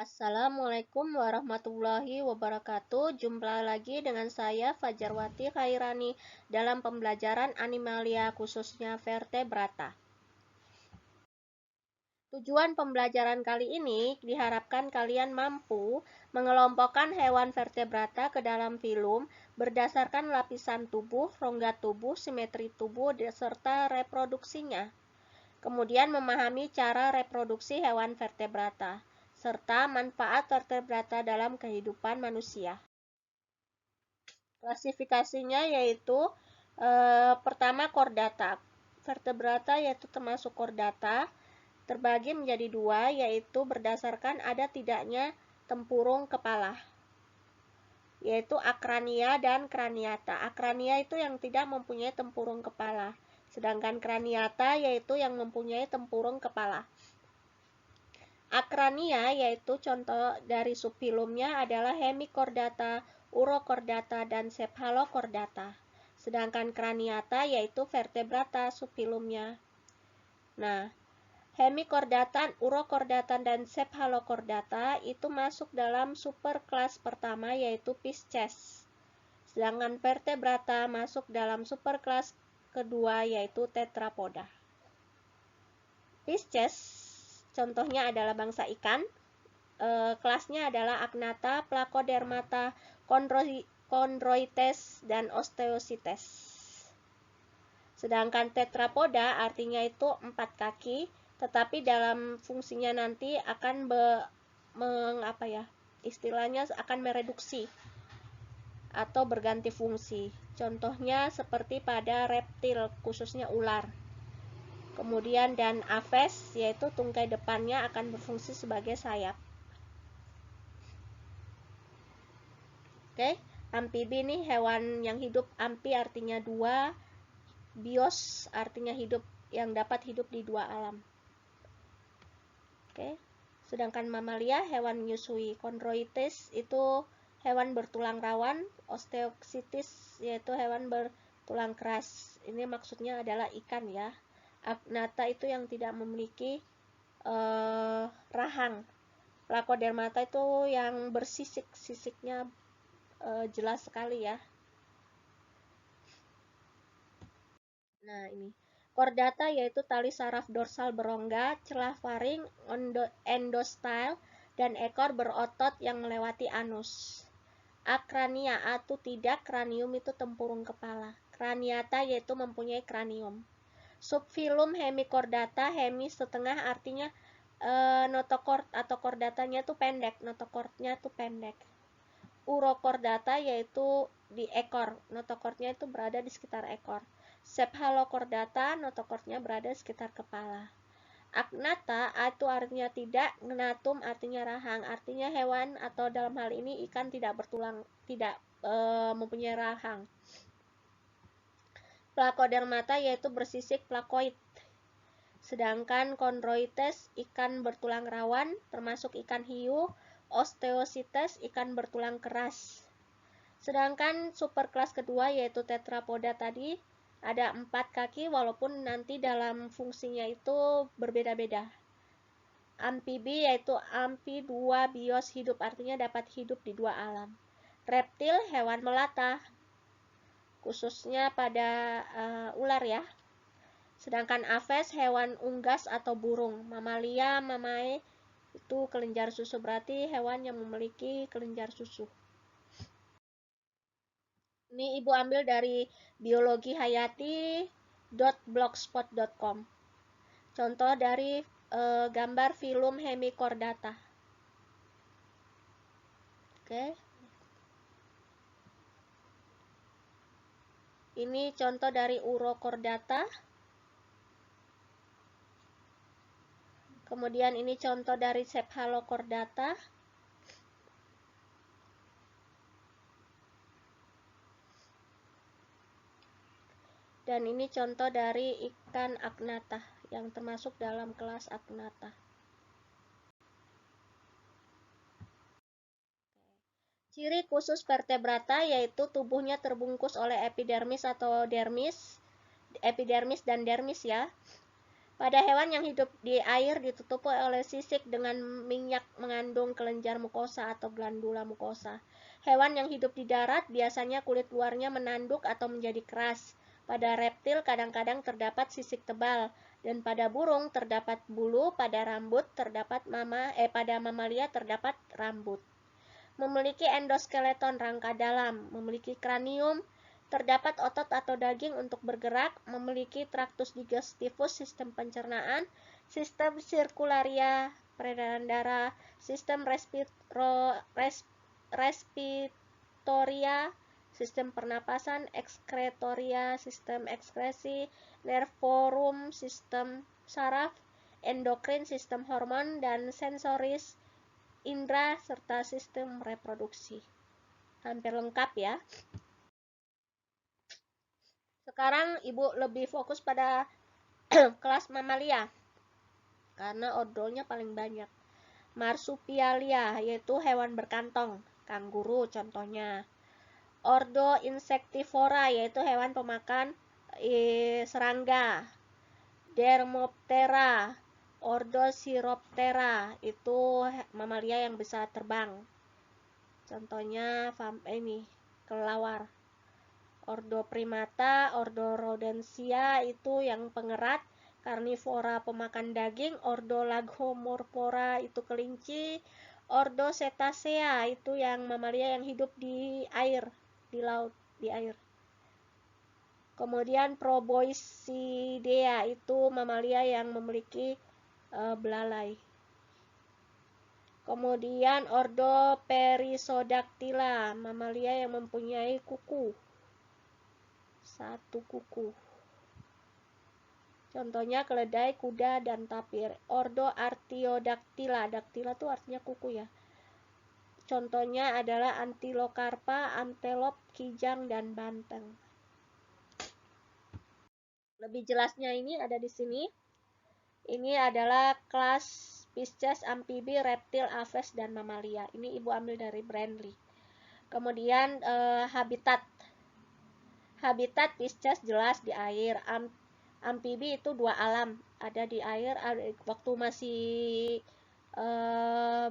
Assalamualaikum warahmatullahi wabarakatuh. Jumpa lagi dengan saya Fajarwati Khairani dalam pembelajaran animalia khususnya vertebrata. Tujuan pembelajaran kali ini diharapkan kalian mampu mengelompokkan hewan vertebrata ke dalam filum berdasarkan lapisan tubuh, rongga tubuh, simetri tubuh, serta reproduksinya. Kemudian memahami cara reproduksi hewan vertebrata serta manfaat vertebrata dalam kehidupan manusia. Klasifikasinya yaitu pertama chordata. Vertebrata yaitu termasuk chordata terbagi menjadi dua, yaitu berdasarkan ada tidaknya tempurung kepala, yaitu akrania dan kraniata. Akrania itu yang tidak mempunyai tempurung kepala, sedangkan kraniata yaitu yang mempunyai tempurung kepala. Akrania yaitu contoh dari subfilumnya adalah Hemichordata, Urochordata, dan Cephalochordata. Sedangkan kraniata yaitu vertebrata subfilumnya. Nah, Hemichordata, Urochordata, dan Cephalochordata itu masuk dalam superkelas pertama yaitu Pisces. Sedangkan vertebrata masuk dalam superkelas kedua yaitu Tetrapoda. Pisces contohnya adalah bangsa ikan. Kelasnya adalah Agnatha, Placodermata, Chondroites, dan Osteocytes. Sedangkan tetrapoda artinya itu 4 kaki, tetapi dalam fungsinya nanti akan istilahnya akan mereduksi atau berganti fungsi. Contohnya seperti pada reptil, khususnya ular. Kemudian dan aves, yaitu tungkai depannya akan berfungsi sebagai sayap. Oke, amfibi ini hewan yang hidup, amfi artinya dua, bios artinya hidup, yang dapat hidup di dua alam. Oke, sedangkan mamalia hewan menyusui. Chondroites itu hewan bertulang rawan, Osteocytes yaitu hewan bertulang keras. Ini maksudnya adalah ikan ya. Agnatha itu yang tidak memiliki rahang. Placodermata itu yang bersisik, sisiknya jelas sekali ya. Nah, ini chordata yaitu tali saraf dorsal berongga, celah faring, endostyle, dan ekor berotot yang melewati anus. Akrania atau tidak, kranium itu tempurung kepala. Kraniata yaitu mempunyai kranium. Subfilum Hemichordata, hemi setengah artinya notochord atau chordatanya itu pendek, notochordnya itu pendek. Urochordata yaitu di ekor, notochordnya itu berada di sekitar ekor. Cephalochordata, notochordnya berada di sekitar kepala. Agnatha itu artinya tidak, gnatum artinya rahang, artinya hewan atau dalam hal ini ikan tidak bertulang, tidak mempunyai rahang. Placodermata yaitu bersisik plakoid. Sedangkan Chondroites ikan bertulang rawan termasuk ikan hiu, Osteocytes ikan bertulang keras. Sedangkan superkelas kedua yaitu Tetrapoda tadi ada 4 kaki walaupun nanti dalam fungsinya itu berbeda-beda. Amfibi yaitu amfi dua, bios hidup artinya dapat hidup di dua alam. Reptil hewan melata khususnya pada ular ya. Sedangkan aves hewan unggas atau burung. Mamalia, mamae itu kelenjar susu, berarti hewan yang memiliki kelenjar susu. Ini ibu ambil dari biologihayati.blogspot.com. Contoh dari gambar filum Hemichordata. Oke. Ini contoh dari Urochordata. Kemudian ini contoh dari Cephalochordata. Dan ini contoh dari ikan Agnatha yang termasuk dalam kelas Agnatha. Ciri khusus vertebrata yaitu tubuhnya terbungkus oleh epidermis atau dermis, epidermis dan dermis ya. Pada hewan yang hidup di air ditutupi oleh sisik dengan minyak mengandung kelenjar mukosa atau glandula mukosa. Hewan yang hidup di darat biasanya kulit luarnya menanduk atau menjadi keras. Pada reptil kadang-kadang terdapat sisik tebal, dan pada burung terdapat bulu, pada mamalia terdapat rambut. Memiliki endoskeleton rangka dalam, memiliki kranium, terdapat otot atau daging untuk bergerak, memiliki traktus digestivus sistem pencernaan, sistem sirkularia peredaran darah, sistem respiratoria, sistem pernapasan, ekskretoria, sistem ekskresi, nervorum, sistem saraf, endokrin, sistem hormon, dan sensoris, indera, serta sistem reproduksi. Hampir lengkap ya. Sekarang Ibu lebih fokus pada kelas mamalia, karena ordonya paling banyak. Marsupialia, yaitu hewan berkantong, kanguru contohnya. Ordo Insectivora, yaitu hewan pemakan serangga. Dermoptera, ordo Chiroptera, itu mamalia yang bisa terbang. Contohnya kelelawar. Ordo Primata, ordo Rodentia itu yang pengerat. Karnivora pemakan daging, ordo Lagomorphora itu kelinci, ordo Cetacea itu yang mamalia yang hidup di air, di laut, di air. Kemudian Proboscidea itu mamalia yang memiliki belalai. Kemudian ordo Perissodactyla, mamalia yang mempunyai kuku, satu kuku. Contohnya keledai, kuda, dan tapir. Ordo Artiodactyla, daktila itu artinya kuku ya. Contohnya adalah Antilocarpa, antelop, kijang, dan banteng. Lebih jelasnya ini ada di sini. Ini adalah kelas Pisces, amfibi, reptil, aves, dan mamalia. Ini Ibu ambil dari Brandly. Kemudian habitat. Habitat Pisces jelas di air. Amfibi itu dua alam, ada di air, waktu masih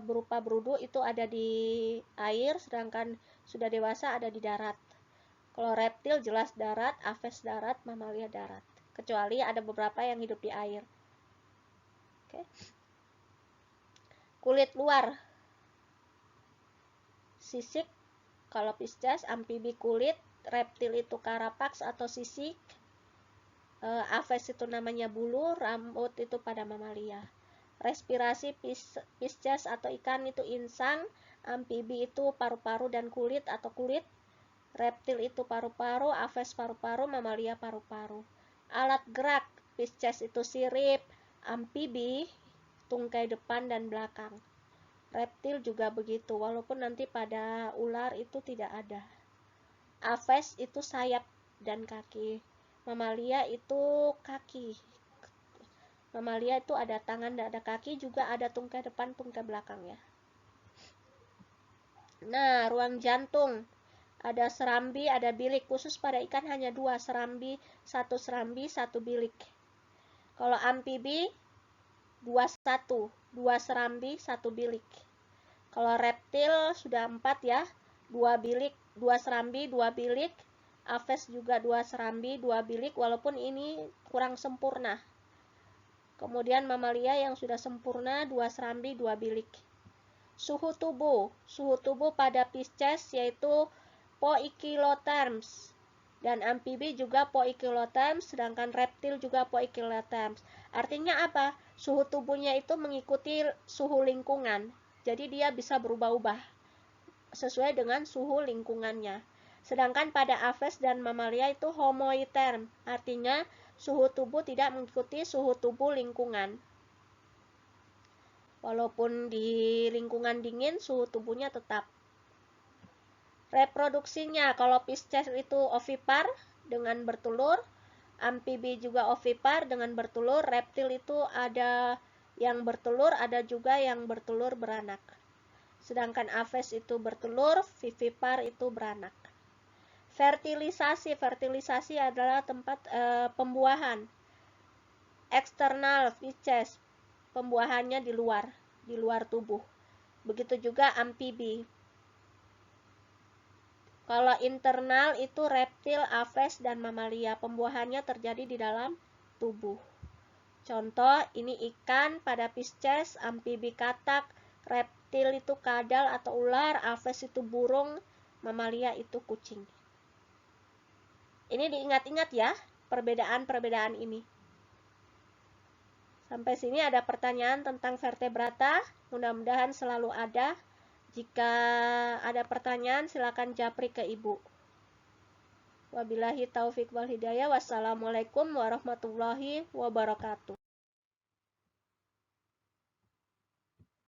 berupa berudu itu ada di air, sedangkan sudah dewasa ada di darat. Kalau reptil jelas darat, aves darat, mamalia darat. Kecuali ada beberapa yang hidup di air. Oke. Kulit luar. Sisik kalau Pisces, amfibi kulit, reptil itu carapax atau sisik. Aves itu namanya bulu, rambut itu pada mamalia. Respirasi Pisces atau ikan itu insang, amfibi itu paru-paru dan kulit atau kulit, reptil itu paru-paru, aves paru-paru, mamalia paru-paru. Alat gerak Pisces itu sirip, amfibi tungkai depan dan belakang. Reptil juga begitu, walaupun nanti pada ular itu tidak ada. Aves itu sayap dan kaki. Mamalia itu kaki. Mamalia itu ada tangan dan ada kaki, juga ada tungkai depan, tungkai belakang ya. Nah, ruang jantung. Ada serambi, ada bilik. Khusus pada ikan hanya dua serambi, satu bilik. Kalau amfibi dua serambi, satu bilik. Kalau reptil sudah 4 ya, 2 bilik, 2 serambi, 2 bilik. Aves juga 2 serambi, 2 bilik, walaupun ini kurang sempurna. Kemudian mamalia yang sudah sempurna 2 serambi, 2 bilik. Suhu tubuh pada Pisces yaitu poikilotherms, dan amfibi juga poikilotherms, sedangkan reptil juga poikilotherms. Artinya apa? Suhu tubuhnya itu mengikuti suhu lingkungan, jadi dia bisa berubah-ubah sesuai dengan suhu lingkungannya. Sedangkan pada aves dan mamalia itu homoiotherm, artinya suhu tubuh tidak mengikuti suhu tubuh lingkungan. Walaupun di lingkungan dingin, suhu tubuhnya tetap. Reproduksinya, kalau Pisces itu ovipar dengan bertelur, amfibi juga ovipar dengan bertelur, reptil itu ada yang bertelur, ada juga yang bertelur beranak. Sedangkan aves itu bertelur, vivipar itu beranak. Fertilisasi adalah tempat pembuahan. External feces, pembuahannya di luar tubuh. Begitu juga amfibi. Kalau internal itu reptil, aves, dan mamalia, pembuahannya terjadi di dalam tubuh. Contoh, ini ikan pada Pisces, amfibi katak, reptil itu kadal atau ular, aves itu burung, mamalia itu kucing. Ini diingat-ingat ya, perbedaan-perbedaan ini. Sampai sini ada pertanyaan tentang vertebrata, mudah-mudahan selalu ada. Jika ada pertanyaan, silakan japri ke Ibu. Wabillahi taufik wal hidayah. Wassalamualaikum warahmatullahi wabarakatuh.